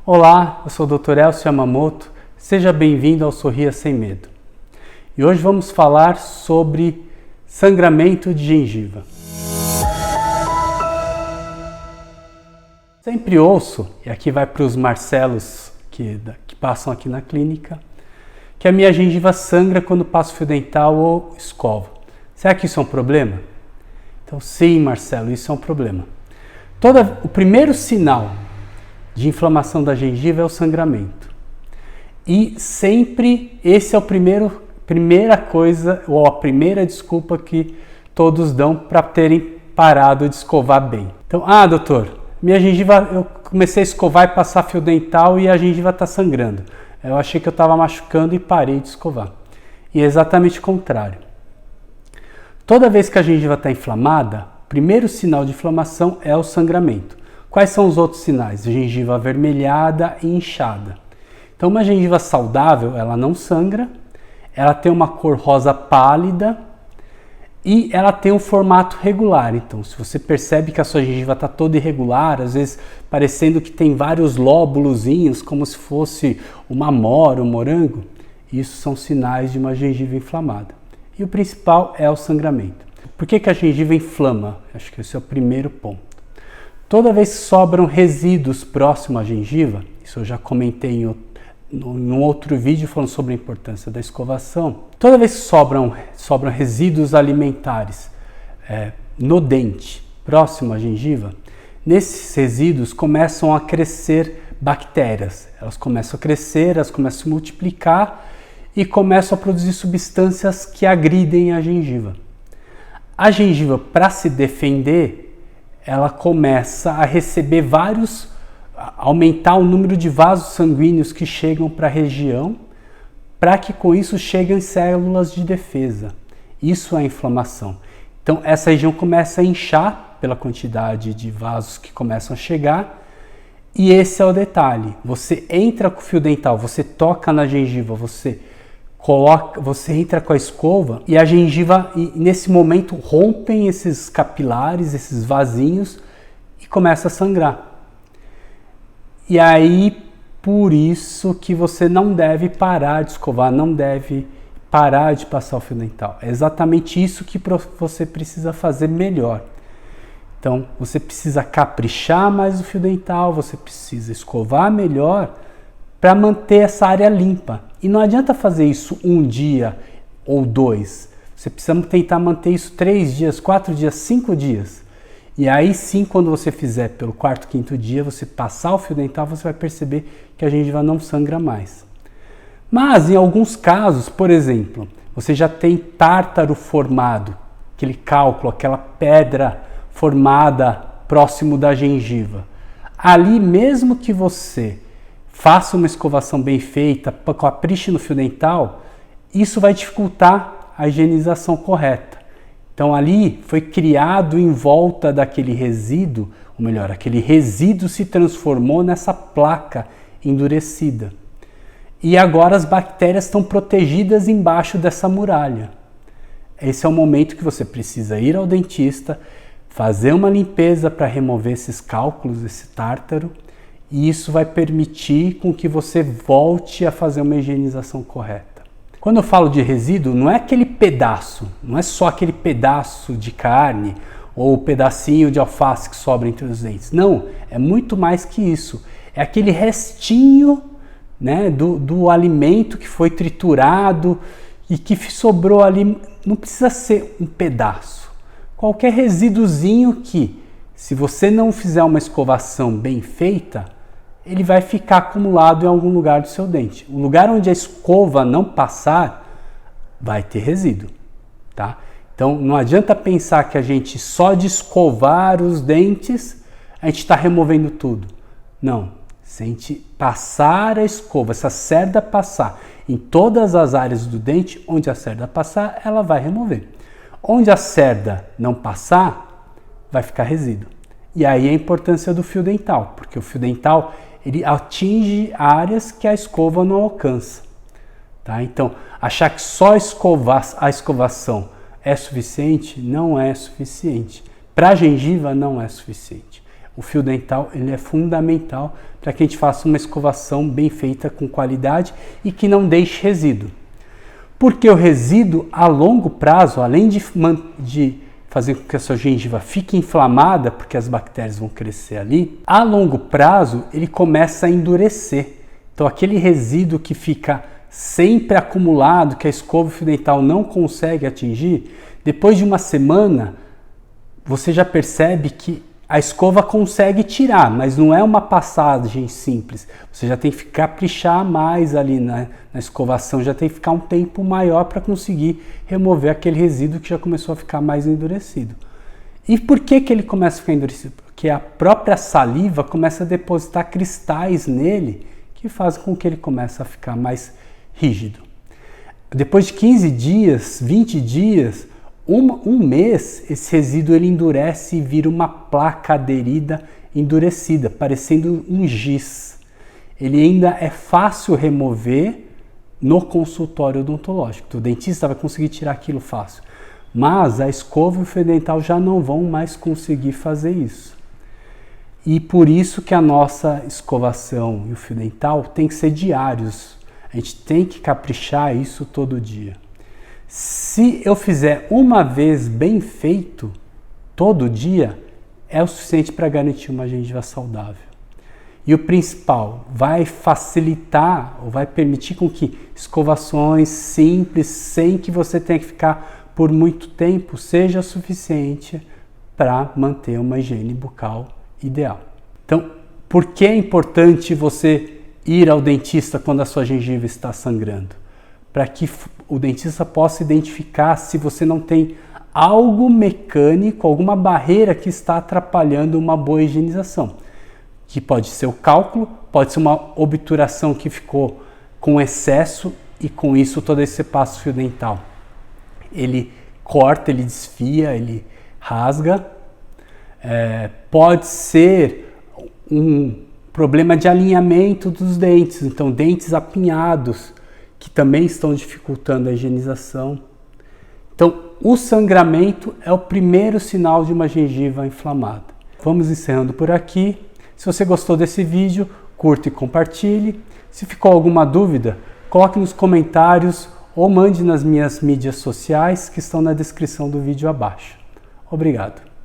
Olá, eu sou o Dr. Elcio Yamamoto, seja bem-vindo ao Sorria Sem Medo. E hoje vamos falar sobre sangramento de gengiva. Sempre ouço, e aqui vai para os Marcelos que passam aqui na clínica, que a minha gengiva sangra quando passo fio dental ou escovo. Será que isso é um problema? Então sim, Marcelo, isso é um problema. O primeiro sinal de inflamação da gengiva é o sangramento. E sempre esse é primeira coisa, ou a primeira desculpa que todos dão para terem parado de escovar bem. Então, doutor, minha gengiva, eu comecei a escovar e passar fio dental e a gengiva está sangrando. Eu achei que eu estava machucando e parei de escovar. E é exatamente o contrário. Toda vez que a gengiva está inflamada, o primeiro sinal de inflamação é o sangramento. Quais são os outros sinais? Gengiva avermelhada e inchada. Então, uma gengiva saudável, ela não sangra, ela tem uma cor rosa pálida e ela tem um formato regular. Então, se você percebe que a sua gengiva está toda irregular, às vezes parecendo que tem vários lóbulozinhos, como se fosse uma amora, um morango, isso são sinais de uma gengiva inflamada. E o principal é o sangramento. Por que a gengiva inflama? Acho que esse é o primeiro ponto. Toda vez que sobram resíduos próximo à gengiva, isso eu já comentei em um outro vídeo falando sobre a importância da escovação. Toda vez que sobram resíduos alimentares no dente, próximo à gengiva, nesses resíduos começam a crescer bactérias. Elas começam a crescer, elas começam a se multiplicar e começam a produzir substâncias que agridem a gengiva. A gengiva, para se defender, ela começa a receber aumentar o número de vasos sanguíneos que chegam para a região, para que com isso cheguem células de defesa. Isso é a inflamação. Então essa região começa a inchar pela quantidade de vasos que começam a chegar, e esse é o detalhe. Você entra com o fio dental, você toca na gengiva, você entra com a escova e a gengiva, nesse momento, rompem esses capilares, esses vasinhos e começa a sangrar. E aí, por isso que você não deve parar de escovar, não deve parar de passar o fio dental. É exatamente isso que você precisa fazer melhor. Então, você precisa caprichar mais o fio dental, você precisa escovar melhor para manter essa área limpa. E não adianta fazer isso um dia ou dois. Você precisa tentar manter isso 3 dias, 4 dias, 5 dias. E aí sim, quando você fizer pelo 4º, 5º dia, você passar o fio dental, você vai perceber que a gengiva não sangra mais. Mas em alguns casos, por exemplo, você já tem tártaro formado, aquele cálculo, aquela pedra formada próximo da gengiva. Ali, mesmo que você faça uma escovação bem feita, capriche no fio dental, isso vai dificultar a higienização correta. Então ali foi criado em volta daquele resíduo, ou melhor, aquele resíduo se transformou nessa placa endurecida. E agora as bactérias estão protegidas embaixo dessa muralha. Esse é o momento que você precisa ir ao dentista, fazer uma limpeza para remover esses cálculos, esse tártaro, e isso vai permitir com que você volte a fazer uma higienização correta. Quando eu falo de resíduo, não é aquele pedaço, não é só aquele pedaço de carne ou o pedacinho de alface que sobra entre os dentes. Não, é muito mais que isso. É aquele restinho, né, do alimento que foi triturado e que sobrou ali. Não precisa ser um pedaço. Qualquer resíduozinho que, se você não fizer uma escovação bem feita, ele vai ficar acumulado em algum lugar do seu dente. O lugar onde a escova não passar, vai ter resíduo, tá? Então, não adianta pensar que a gente só de escovar os dentes, a gente está removendo tudo. Não, se a gente passar a escova, se a cerda passar em todas as áreas do dente, onde a cerda passar, ela vai remover. Onde a cerda não passar, vai ficar resíduo. E aí a importância do fio dental, porque o fio dental ele atinge áreas que a escova não alcança. Tá? Então, achar que só a escovação é suficiente, não é suficiente. Para a gengiva não é suficiente. O fio dental ele é fundamental para que a gente faça uma escovação bem feita com qualidade e que não deixe resíduo. Porque o resíduo a longo prazo, além de fazer com que a sua gengiva fique inflamada, porque as bactérias vão crescer ali, a longo prazo ele começa a endurecer. Então aquele resíduo que fica sempre acumulado, que a escova e o fio dental não consegue atingir, depois de uma semana você já percebe que a escova consegue tirar, mas não é uma passagem simples. Você já tem que caprichar mais ali na escovação, já tem que ficar um tempo maior para conseguir remover aquele resíduo que já começou a ficar mais endurecido. E por que ele começa a ficar endurecido? Porque a própria saliva começa a depositar cristais nele que fazem com que ele comece a ficar mais rígido. Depois de 15 dias, 20 dias, um mês, esse resíduo ele endurece e vira uma placa aderida endurecida, parecendo um giz. Ele ainda é fácil remover no consultório odontológico. O dentista vai conseguir tirar aquilo fácil. Mas a escova e o fio dental já não vão mais conseguir fazer isso. E por isso que a nossa escovação e o fio dental tem que ser diários. A gente tem que caprichar isso todo dia. Se eu fizer uma vez bem feito, todo dia, é o suficiente para garantir uma gengiva saudável. E o principal, vai facilitar ou vai permitir com que escovações simples, sem que você tenha que ficar por muito tempo, seja suficiente para manter uma higiene bucal ideal. Então, por que é importante você ir ao dentista quando a sua gengiva está sangrando? Para que o dentista possa identificar se você não tem algo mecânico, alguma barreira que está atrapalhando uma boa higienização. Que pode ser o cálculo, pode ser uma obturação que ficou com excesso e com isso todo esse passo fio dental. Ele corta, ele desfia, ele rasga. Pode ser um problema de alinhamento dos dentes, então dentes apinhados, que também estão dificultando a higienização. Então, o sangramento é o primeiro sinal de uma gengiva inflamada. Vamos encerrando por aqui. Se você gostou desse vídeo, curta e compartilhe. Se ficou alguma dúvida, coloque nos comentários ou mande nas minhas mídias sociais que estão na descrição do vídeo abaixo. Obrigado.